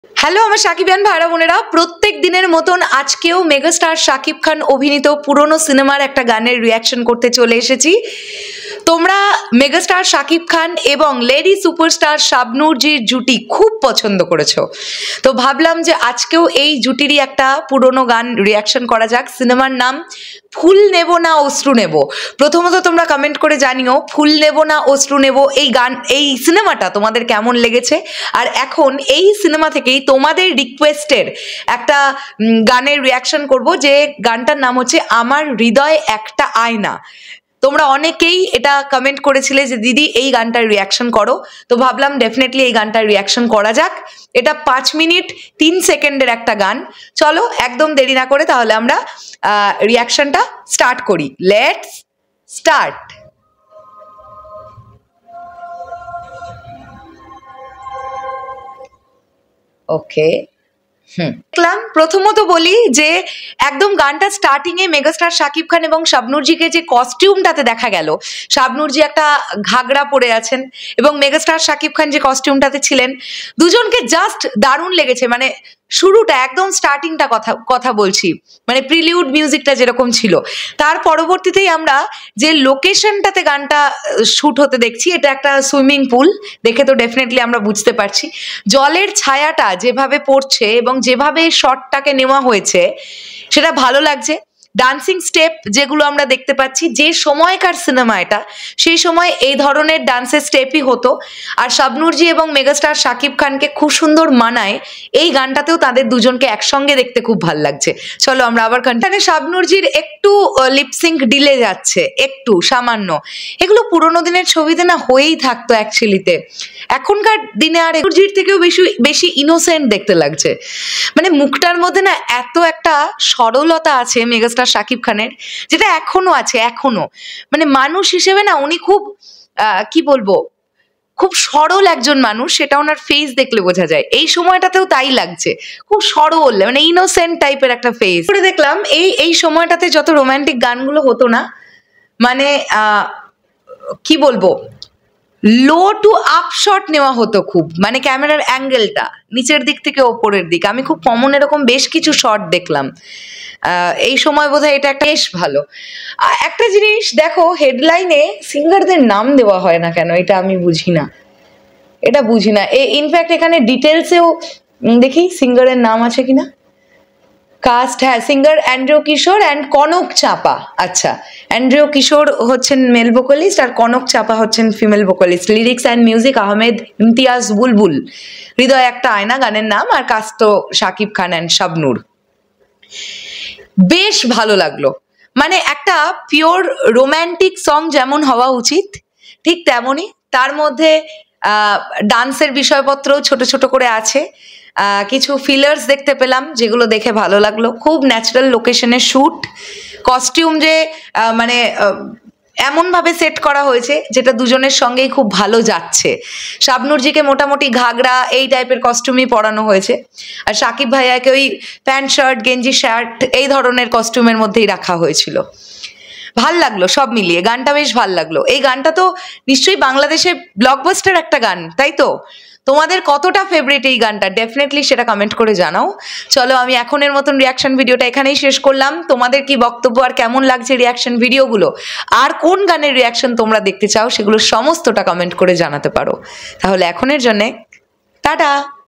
Hello আমার সাকিবিয়ান ভাইরা বোনেরা, প্রত্যেক দিনের মতন আজকেও মেগাস্টার শাকিব খান অভিনীত পুরনো সিনেমার একটা গানের রিয়াকশন করতে চলে এসেছি। তোমরা মেগাস্টার শাকিব খান এবং লেডি সুপারস্টার শাবনূরজির জুটি খুব পছন্দ করেছো, তো ভাবলাম যে আজকেও এই জুটিরই একটা পুরনো গান রিয়াকশন করা যাক। সিনেমার নাম ফুল নেব না অশ্রু নেব। প্রথমত তোমরা কমেন্ট করে জানিও ফুল নেব না অশ্রু নেব এই সিনেমাটা তোমাদের কেমন লেগেছে। আর এখন এই সিনেমা থেকেই তোমাদের রিকোয়েস্টের একটা গানের রিয়াকশন করব, যে গানটার নাম হচ্ছে আমার হৃদয় একটা আয়না। তোমরা অনেকেই এটা কমেন্ট করেছিলে যে দিদি এই গানটার রিয়াকশন করো, তো ভাবলাম ডেফিনেটলি এই গানটার রিয়াকশন করা যাক। এটা 5 মিনিট 3 সেকেন্ডের একটা গান। চলো একদম দেরি না করে তাহলে আমরা রিয়াকশনটা স্টার্ট করি। Let's start. ওকে, দেখলাম প্রথমত বলি যে একদম গানটা স্টার্টিং এ মেগাস্টার শাকিব খান এবং শাবনূরজিকে যে কস্টিউমটাতে দেখা গেল, শাবনূরজি একটা ঘাগরা পরে আছেন এবং মেগাস্টার শাকিব খান যে কস্টিউমটাতে ছিলেন, দুজনকে জাস্ট দারুণ লেগেছে। মানে শুরুটা একদম স্টার্টিংটা কথা বলছি, মানে প্রিলিউড মিউজিকটা যেরকম ছিল, তার পরবর্তীতেই আমরা যে লোকেশনটাতে গানটা শুট হতে দেখছি, এটা একটা সুইমিং পুল। দেখে তো ডেফিনেটলি আমরা বুঝতে পারছি জলের ছায়াটা যেভাবে পড়ছে এবং যেভাবে শটটাকে নেওয়া হয়েছে সেটা ভালো লাগছে। ডান্সিং স্টেপ যেগুলো আমরা দেখতে পাচ্ছি, যে সময়কার সিনেমা এটা, সেই সময় এই ধরনের ডান্সের স্টেপই হতো। আর শাবনূরজি এবং মেগাস্টার শাকিব খানকে খুব সুন্দর মানায় এই গানটাতেও, তাদের দুজনকে একসঙ্গে দেখতে খুব ভাল লাগছে। চলো আমরা আবার কন্টিনিউ। শাবনূরজির একটু লিপসিঙ্ক ডিলে যাচ্ছে, একটু সামান্য। এগুলো পুরোনো দিনের ছবিতে না হয়েই থাকতো অ্যাকচুয়ালিতে। এখনকার দিনে আর শাবনূরজির থেকেও বেশি ইনোসেন্ট দেখতে লাগছে। মানে মুখটার মধ্যে না এত একটা সরলতা আছে মেগাস্টার শাকিব খানের, যেটা এখনো আছে। এখনো মানে মানুষ হিসেবে না উনি খুব কি বলবো, খুব সরল একজন মানুষ, সেটা ওনার ফেস দেখলে বোঝা যায়। এই সময়টাতেও তাই লাগছে, খুব সরল, মানে ইনোসেন্ট টাইপের একটা ফেস। করে দেখলাম এই সময়টাতে যত রোমান্টিক গানগুলো হতো না, মানে কি বলবো, লো টু আপ শট নেওয়া হতো খুব, মানে ক্যামেরার অ্যাঙ্গেলটা নিচের দিক থেকে ওপরের দিক। আমি খুব কমন এরকম বেশ কিছু শট দেখলাম এই সময়। বোধহয় এটা একটা বেশ ভালো একটা জিনিস। দেখো হেডলাইনে সিঙ্গারদের নাম দেওয়া হয় না কেন, এটা আমি বুঝি না, ইনফ্যাক্ট এখানে ডিটেলসেও দেখি সিঙ্গারের নাম আছে কিনা। কাস্ট, হ্যাঁ, singer Andrew Kishore and Kanak চাপা। আচ্ছা, অ্যান্ড্রিউ কিশোর হচ্ছেন মেল ভোকালিস্ট আর কনক চাপা হচ্ছেন female vocalist. Lyrics and music Ahmed Imtiaz Bulbul. হৃদয় একটা আয়না গানের নাম। আর কাস্ট তো শাকিব খান অ্যান্ড শাবনূর। বেশ ভালো লাগলো। মানে একটা পিওর রোম্যান্টিক সং যেমন হওয়া উচিত ঠিক তেমনই, তার মধ্যে ডান্সের বিষয়পত্র ছোট ছোট করে আছে। কিছু ফিলার্স দেখতে পেলাম যেগুলো দেখে ভালো লাগলো। খুব ন্যাচারাল লোকেশনে শ্যুট, কস্টিউম যে মানে এমনভাবে সেট করা হয়েছে যেটা দুজনের সঙ্গেই খুব ভালো যাচ্ছে। শাবনূরজিকে মোটামুটি ঘাগরা এই টাইপের কস্টিউমই পরানো হয়েছে, আর শাকিব ভাইয়াকে ওই প্যান্ট শার্ট গেঞ্জি শার্ট এই ধরনের কস্টিউমের মধ্যেই রাখা হয়েছিল। ভাল লাগলো সব মিলিয়ে, গানটা বেশ ভাল লাগলো। এই গানটা তো নিশ্চয়ই বাংলাদেশে ব্লকবাস্টার একটা গান, তাই তো? তোমাদের কতটা ফেভারিট এই গানটা ডেফিনেটলি সেটা কমেন্ট করে জানাও। চলো আমি এখনের মতন রিয়াকশন ভিডিওটা এখানেই শেষ করলাম। তোমাদের কি বক্তব্য আর কেমন লাগছে রিয়াকশন ভিডিওগুলো, আর কোন গানের রিয়াকশন তোমরা দেখতে চাও, সেগুলো সমস্তটা কমেন্ট করে জানাতে পারো। তাহলে এখনের জন্যে টাটা।